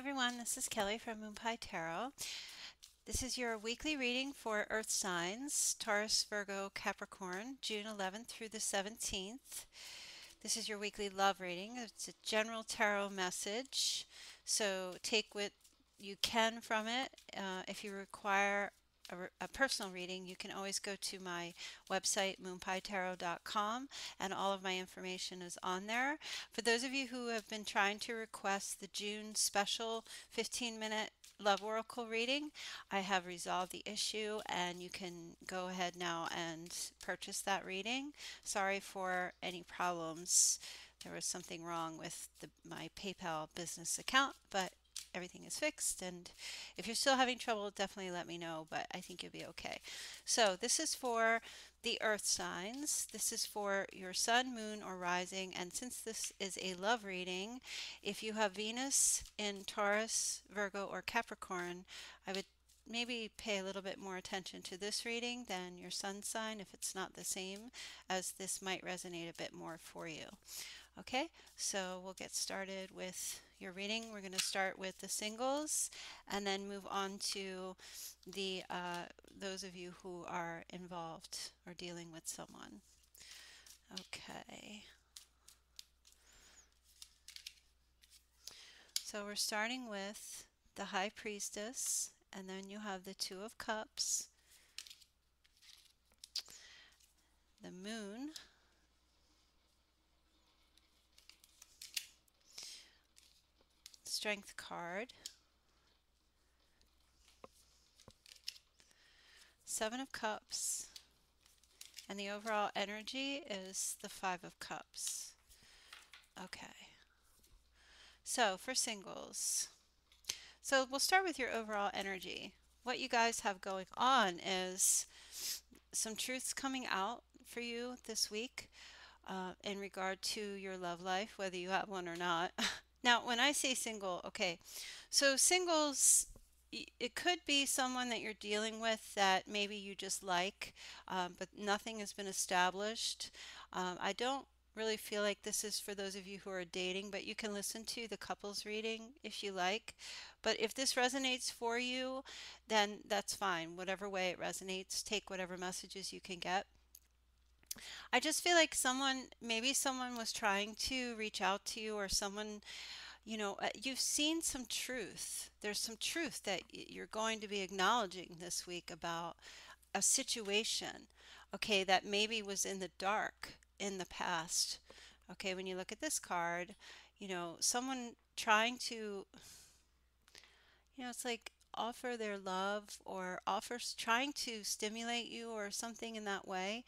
everyone, this is Kelly from Moonpie Tarot. This is your weekly reading for Earth signs, Taurus, Virgo, Capricorn, June 11th through the 17th. This is your weekly love reading. It's a general tarot message, so take what you can from it. If you require a personal reading, you can always go to my website, moonpietarot.com, and all of my information is on there. For those of you who have been trying to request the June special 15-minute Love Oracle reading, I have resolved the issue and you can go ahead now and purchase that reading. Sorry for any problems. There was something wrong with my PayPal business account, but everything is fixed, and if you're still having trouble, definitely let me know, but I think you'll be okay. So this is for the earth signs. This is for your sun, moon, or rising, and since this is a love reading, if you have Venus in Taurus, Virgo, or Capricorn, I would maybe pay a little bit more attention to this reading than your sun sign if it's not the same, as this might resonate a bit more for you. Okay, so we'll get started with your reading. We're going to start with the singles and then move on to the those of you who are involved or dealing with someone. Okay, so we're starting with the High Priestess, and then you have the Two of Cups, the Moon, Strength card, Seven of Cups, and the overall energy is the Five of Cups. Okay, so for singles, so we'll start with your overall energy. What you guys have going on is some truths coming out for you this week in regard to your love life, whether you have one or not. Now, when I say single, okay, so singles, it could be someone that you're dealing with that maybe you just like, but nothing has been established. I don't really feel like this is for those of you who are dating, but you can listen to the couples reading if you like. But if this resonates for you, then that's fine. Whatever way it resonates, take whatever messages you can get. I just feel like maybe someone was trying to reach out to you, or someone, you've seen some truth. There's some truth that you're going to be acknowledging this week about a situation, okay, that maybe was in the dark in the past. Okay, when you look at this card, someone trying to, it's like offer their love or offers trying to stimulate you or something in that way.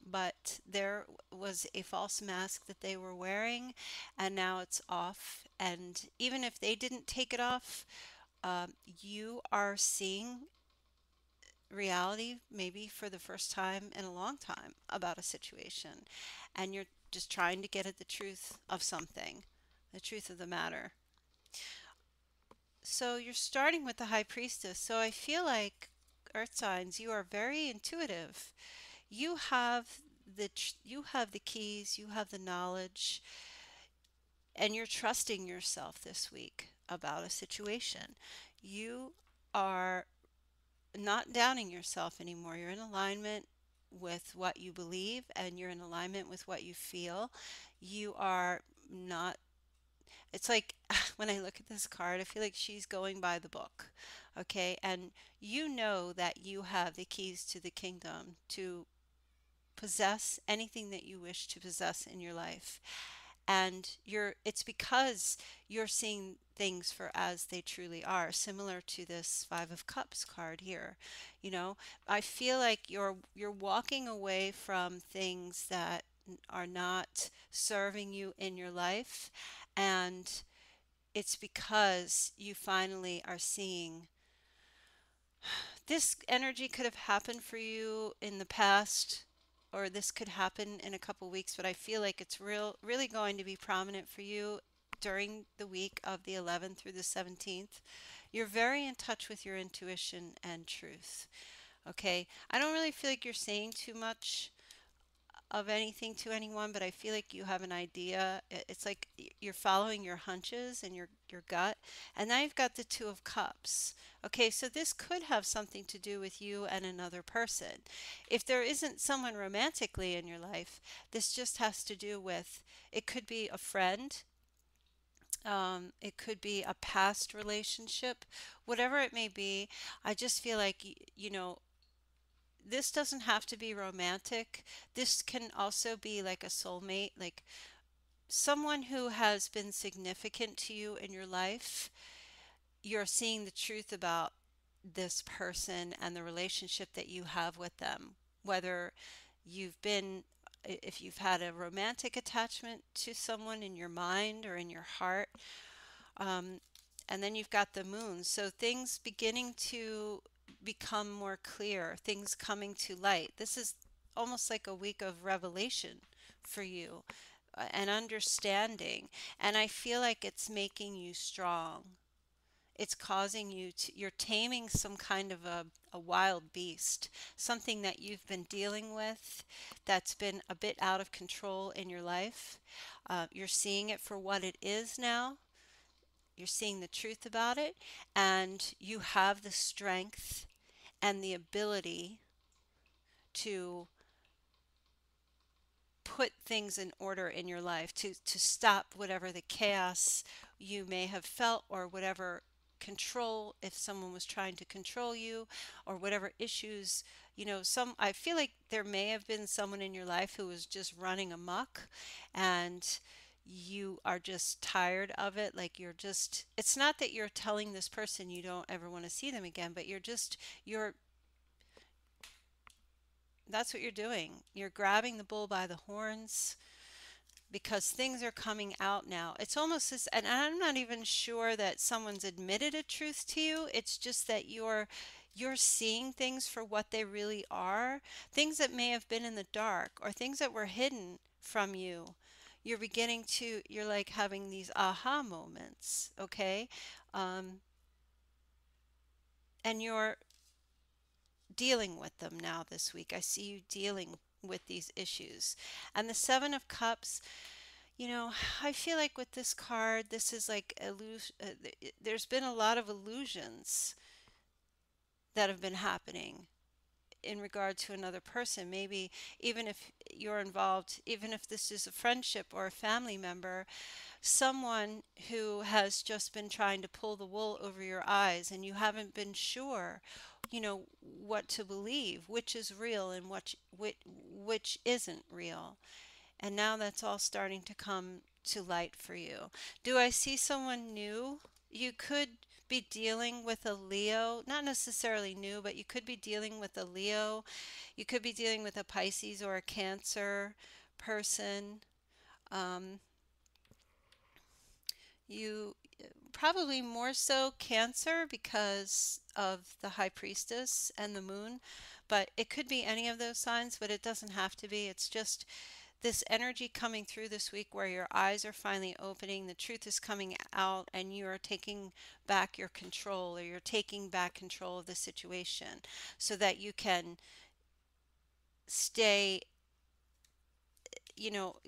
But there was a false mask that they were wearing, and now it's off. And even if they didn't take it off, you are seeing reality maybe for the first time in a long time about a situation, and you're just trying to get at the truth of something, the truth of the matter. So you're starting with the High Priestess. So I feel like, earth signs, you are very intuitive. You have you have the keys, you have the knowledge, and you're trusting yourself this week about a situation. You are not doubting yourself anymore. You're in alignment with what you believe, and you're in alignment with what you feel. You are not, it's like when I look at this card, I feel like she's going by the book. Okay, and you know that you have the keys to the kingdom to possess anything that you wish to possess in your life. And it's because you're seeing things for as they truly are, similar to this Five of Cups card here. I feel like you're walking away from things that are not serving you in your life, and it's because you finally are seeing this energy could have happened for you in the past, or this could happen in a couple weeks, but I feel like it's really going to be prominent for you during the week of the 11th through the 17th. You're very in touch with your intuition and truth. Okay, I don't really feel like you're saying too much of anything to anyone, but I feel like you have an idea. It's like you're following your hunches and your gut. And now you've got the Two of Cups. Okay, so this could have something to do with you and another person. If there isn't someone romantically in your life, this just has to do with, it could be a friend, it could be a past relationship, whatever it may be. I just feel like, this doesn't have to be romantic. This can also be like a soulmate, like someone who has been significant to you in your life. You're seeing the truth about this person and the relationship that you have with them. Whether you've been, if you've had a romantic attachment to someone in your mind or in your heart, um, and then you've got the moon. So things beginning to become more clear, things coming to light. This is almost like a week of revelation for you, and understanding. And I feel like it's making you strong. It's causing you to, you're taming some kind of a wild beast, something that you've been dealing with that's been a bit out of control in your life. You're seeing it for what it is now. You're seeing the truth about it, and you have the strength and the ability to put things in order in your life, to stop whatever the chaos you may have felt, or whatever control, if someone was trying to control you, or whatever issues. Some, I feel like there may have been someone in your life who was just running amok, and you are just tired of it. Like, you're just, it's not that you're telling this person you don't ever want to see them again, but you're that's what you're doing. You're grabbing the bull by the horns, because things are coming out now. It's almost this, and I'm not even sure that someone's admitted a truth to you. It's just that you're seeing things for what they really are, things that may have been in the dark, or things that were hidden from you. You're like having these aha moments, okay? Um, and you're dealing with them now this week. I see you dealing with these issues. And the Seven of Cups, I feel like with this card, this is like there's been a lot of illusions that have been happening in regard to another person. Maybe even if you're involved, even if this is a friendship or a family member, someone who has just been trying to pull the wool over your eyes, and you haven't been sure, what to believe, which is real and which isn't real. And now that's all starting to come to light for you. Do I see someone new? You could be dealing with a Leo, not necessarily new, but you could be dealing with a Leo. You could be dealing with a Pisces or a Cancer person. Um, you probably more so Cancer because of the High Priestess and the Moon, but it could be any of those signs, but it doesn't have to be. It's just this energy coming through this week where your eyes are finally opening, the truth is coming out, and you are taking back your control, or you're taking back control of the situation so that you can stay,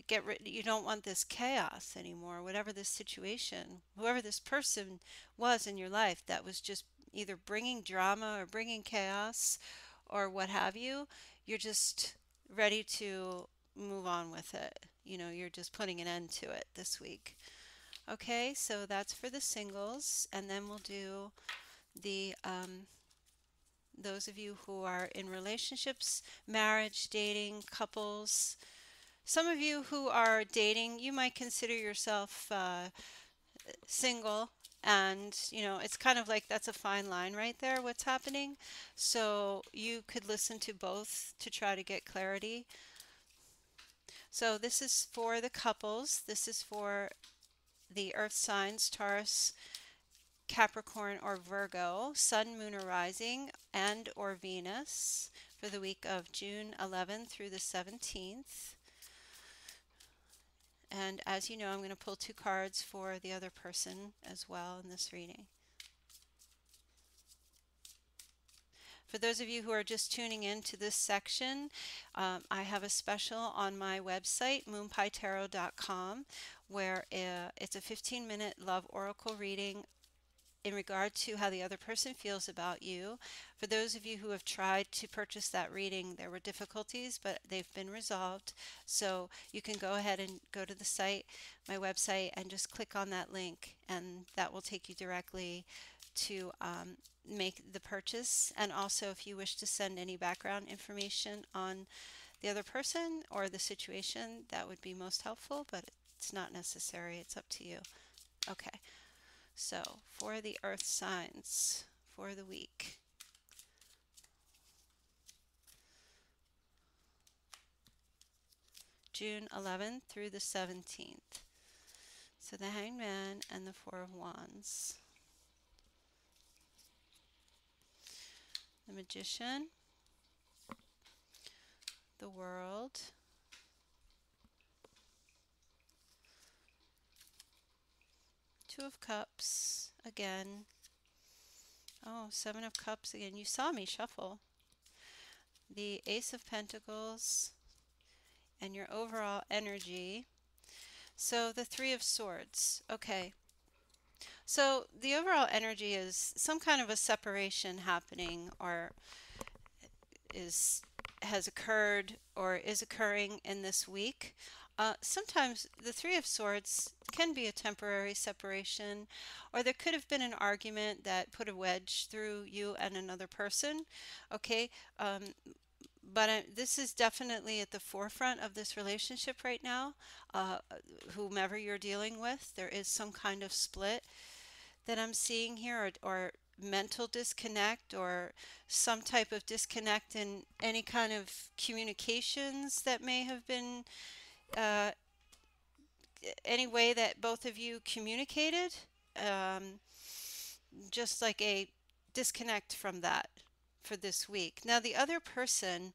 get rid, you don't want this chaos anymore, whatever this situation, whoever this person was in your life that was just either bringing drama or bringing chaos or what have you. You're just ready to move on with it. You're just putting an end to it this week. Okay, so that's for the singles, and then we'll do the those of you who are in relationships, marriage, dating, couples. Some of you who are dating, you might consider yourself single, and it's kind of like that's a fine line right there, what's happening. So you could listen to both to try to get clarity. So this is for the couples. This is for the earth signs, Taurus, Capricorn, or Virgo, Sun, Moon, or Rising, and or Venus, for the week of June 11th through the 17th. And as you know, I'm going to pull two cards for the other person as well in this reading. For those of you who are just tuning in to this section, I have a special on my website, moonpietarot.com, where it's a 15-minute love oracle reading in regard to how the other person feels about you. For those of you who have tried to purchase that reading, there were difficulties, but they've been resolved. So you can go ahead and go to the site, my website, and just click on that link, and that will take you directly to make the purchase. And also, if you wish to send any background information on the other person or the situation, that would be most helpful, but it's not necessary. It's up to you. Okay. So, for the earth signs for the week. June 11th through the 17th. So the Hanged Man and the Four of Wands. The Magician. The World. Two of Cups again. Oh, Seven of Cups again. You saw me shuffle. The Ace of Pentacles and your overall energy. So the Three of Swords. Okay. So the overall energy is some kind of a separation happening, or has occurred or is occurring in this week. Sometimes the Three of Swords can be a temporary separation, or there could have been an argument that put a wedge through you and another person. Okay, but this is definitely at the forefront of this relationship right now. Whomever you're dealing with, there is some kind of split that I'm seeing here, or mental disconnect, or some type of disconnect in any kind of communications that may have been uh, any way that both of you communicated, um, just like a disconnect from that for this week. Now, the other person,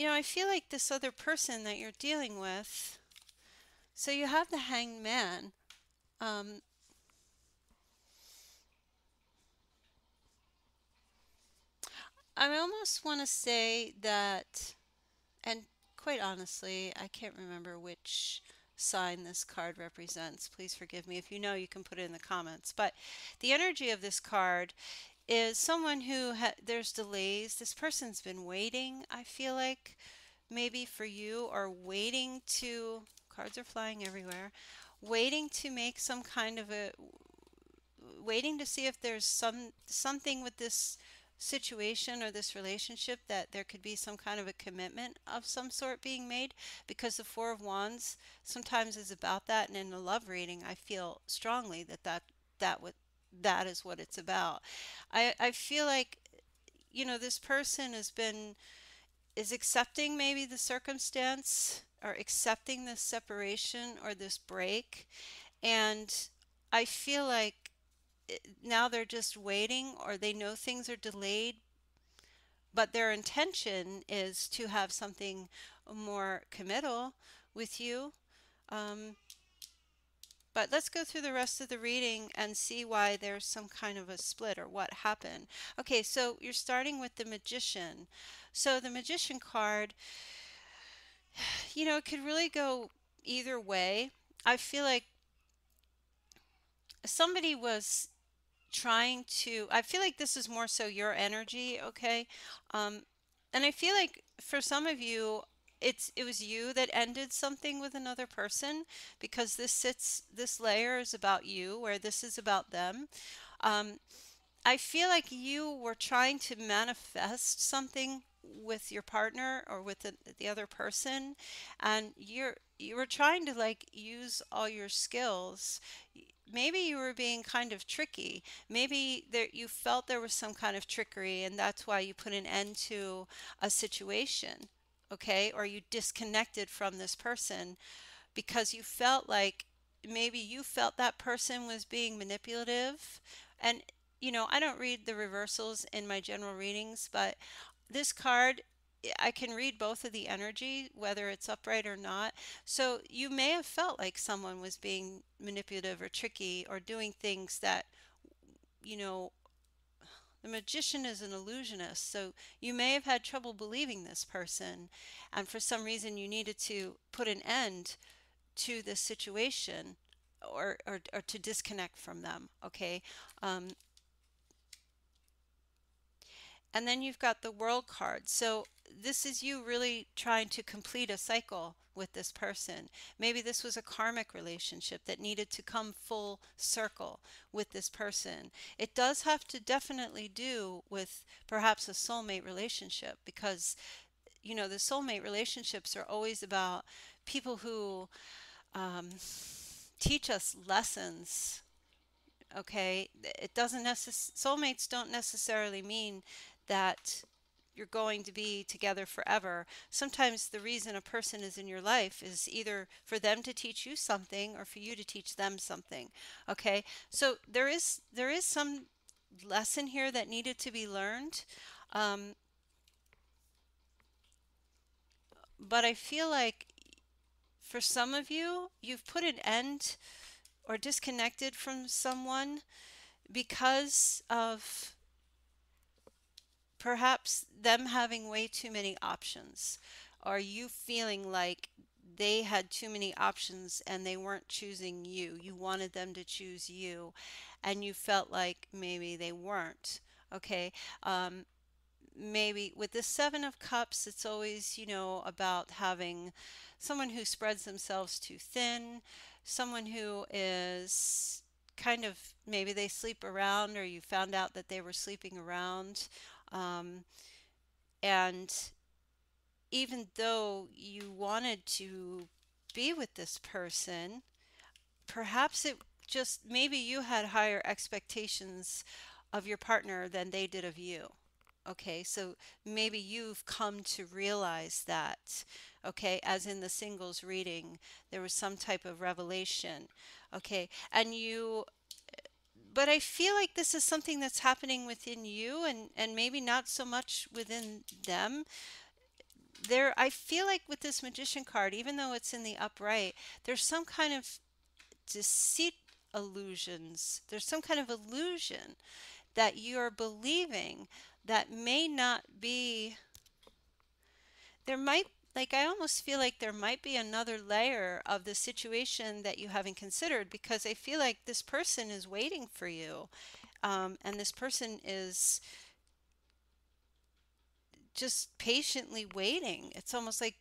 I feel like this other person that you're dealing with, so you have the Hanged Man. I almost want to say that, and quite honestly, I can't remember which sign this card represents. Please forgive me. If you know, you can put it in the comments. But the energy of this card is someone who there's delays. This person's been waiting, I feel like, maybe for you, or waiting to, cards are flying everywhere, waiting to make some kind of a, waiting to see if there's something with this situation or this relationship, that there could be some kind of a commitment of some sort being made, because the Four of Wands sometimes is about that. And in a love reading, I feel strongly that is what it's about. I feel like, this person is accepting maybe the circumstance, or accepting this separation or this break, and I feel like now they're just waiting, or they know things are delayed, but their intention is to have something more committal with you. Um, but let's go through the rest of the reading and see why there's some kind of a split, or what happened. Okay, so you're starting with the Magician. So the Magician card, it could really go either way. I feel like somebody was I feel like this is more so your energy, okay? Um, and I feel like for some of you, it was you that ended something with another person, because this layer is about you, where this is about them. Um, I feel like you were trying to manifest something with your partner, or with the other person, and you were trying to like use all your skills. Maybe you were being kind of tricky. Maybe you felt there was some kind of trickery, and that's why you put an end to a situation, okay? Or you disconnected from this person because you felt like, maybe you felt that person was being manipulative. And I don't read the reversals in my general readings, but this card, I can read both of the energy, whether it's upright or not. So you may have felt like someone was being manipulative or tricky, or doing things that, you know The magician is an illusionist. So you may have had trouble believing this person, and for some reason you needed to put an end to this situation, or to disconnect from them. Okay. Um, And then you've got the world card. So this is you really trying to complete a cycle with this person. Maybe this was a karmic relationship that needed to come full circle with this person. It does have to definitely do with perhaps a soulmate relationship, because the soulmate relationships are always about people who um, teach us lessons. Okay, it doesn't soulmates don't necessarily mean that you're going to be together forever. Sometimes the reason a person is in your life is either for them to teach you something or for you to teach them something. Okay, so there is some lesson here that needed to be learned, um, but I feel like for some of you, you've put an end or disconnected from someone because of perhaps them having way too many options, or you feeling like they had too many options and they weren't choosing you. You wanted them to choose you, and you felt like maybe they weren't. Okay. Um, Maybe with the Seven of Cups, it's always, about having someone who spreads themselves too thin, someone who is kind of, maybe they sleep around, or you found out that they were sleeping around. Um, and even though you wanted to be with this person, perhaps it just, maybe you had higher expectations of your partner than they did of you. Okay, so maybe you've come to realize that, okay, as in the singles reading, there was some type of revelation. Okay, but I feel like this is something that's happening within you, and maybe not so much within them. I feel like with this magician card, even though it's in the upright, there's some kind of deceit illusions. There's some kind of illusion that you're believing that may not be. There might, like, I almost feel like there might be another layer of the situation that you haven't considered, because I feel like this person is waiting for you. And this person is just patiently waiting. It's almost like,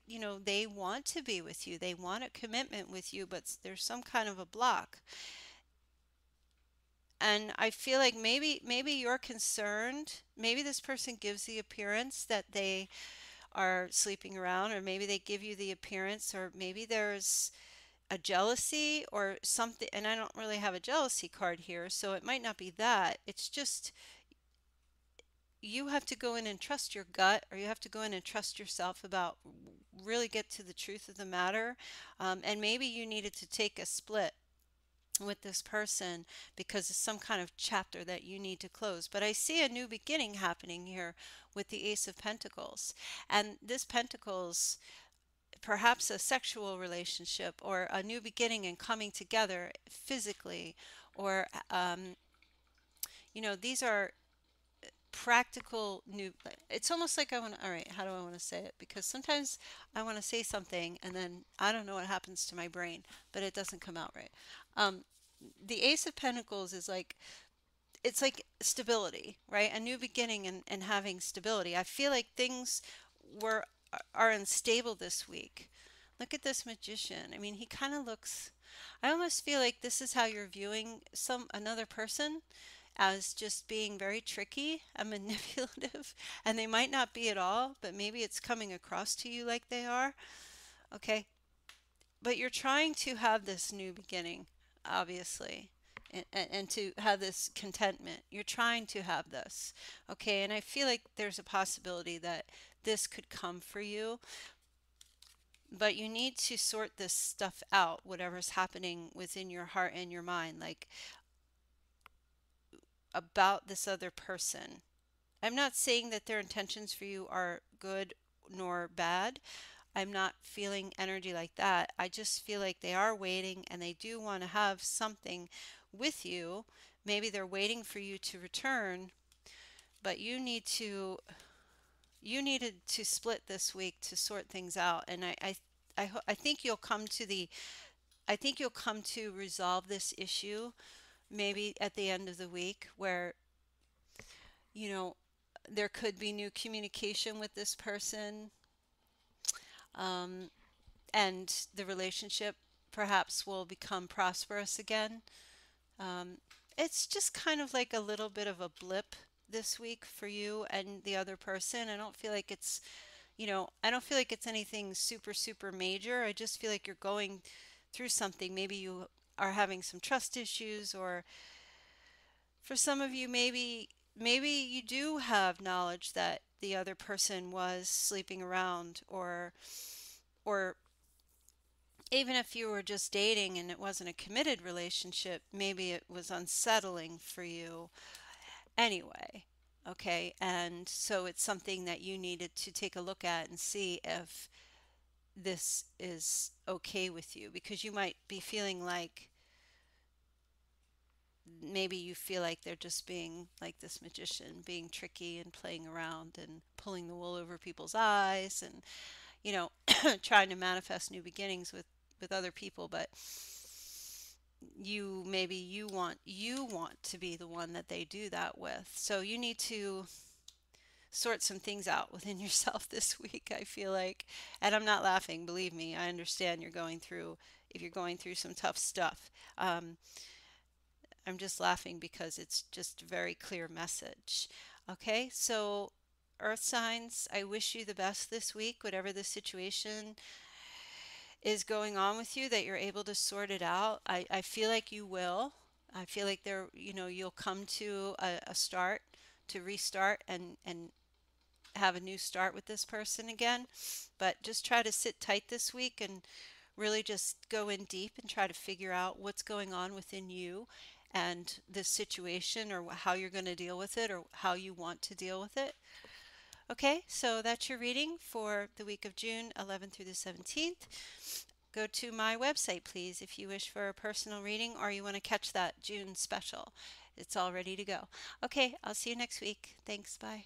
they want to be with you. They want a commitment with you, but there's some kind of a block. And I feel like maybe you're concerned. Maybe this person gives the appearance that they are sleeping around, or maybe they give you the appearance, or maybe there's a jealousy or something. And I don't really have a jealousy card here, so it might not be that. It's just you have to go in and trust your gut, or you have to go in and trust yourself about really get to the truth of the matter. And maybe you needed to take a split with this person because it's some kind of chapter that you need to close. But I see a new beginning happening here with the Ace of Pentacles. And this Pentacles, perhaps a sexual relationship or a new beginning and coming together physically, or, these are practical new. It's almost like I want to, all right, how do I want to say it? Because sometimes I want to say something and then I don't know what happens to my brain, but it doesn't come out right. Um, the Ace of Pentacles is like, it's like stability, right? A new beginning, and having stability. I feel like things were are unstable this week. Look at this magician. I mean, he kind of looks, I almost feel like this is how you're viewing another person, as just being very tricky and manipulative, and they might not be at all, but maybe it's coming across to you like they are. Okay, but you're trying to have this new beginning, obviously, and to have this contentment. You're trying to have this. Okay, and I feel like there's a possibility that this could come for you, but you need to sort this stuff out, whatever's happening within your heart and your mind, like about this other person. I'm not saying that their intentions for you are good nor bad. I'm not feeling energy like that. I just feel like they are waiting and they do want to have something with you. Maybe they're waiting for you to return, but you needed to split this week to sort things out, and I think you'll come to I think you'll come to resolve this issue maybe at the end of the week where, you know, there could be new communication with this person, um, and the relationship perhaps will become prosperous again. Um, it's just kind of like a little bit of a blip this week for you and the other person. I don't feel like it's, I don't feel like it's anything super, super major. I just feel like you're going through something. Maybe you are having some trust issues, or for some of you, maybe you do have knowledge that the other person was sleeping around, or even if you were just dating and it wasn't a committed relationship, maybe it was unsettling for you anyway. Okay, and so it's something that you needed to take a look at and see if this is okay with you, because you might be feeling like maybe you feel like they're just being like this magician, being tricky and playing around and pulling the wool over people's eyes, and you know, trying to manifest new beginnings with other people, but you want to be the one that they do that with. So you need to sort some things out within yourself this week, I feel like. And I'm not laughing, believe me. I understand if you're going through some tough stuff. I'm just laughing because it's just a very clear message. Okay, so earth signs, I wish you the best this week, whatever the situation is going on with you, that you're able to sort it out. I feel like you will. I feel like you'll come to a start, to restart and have a new start with this person again. But just try to sit tight this week and really just go in deep and try to figure out what's going on within you and this situation, or how you're going to deal with it, or how you want to deal with it. Okay, so that's your reading for the week of June 11th through the 17th. Go to my website, please, if you wish for a personal reading or you want to catch that June special. It's all ready to go. Okay, I'll see you next week. Thanks, bye.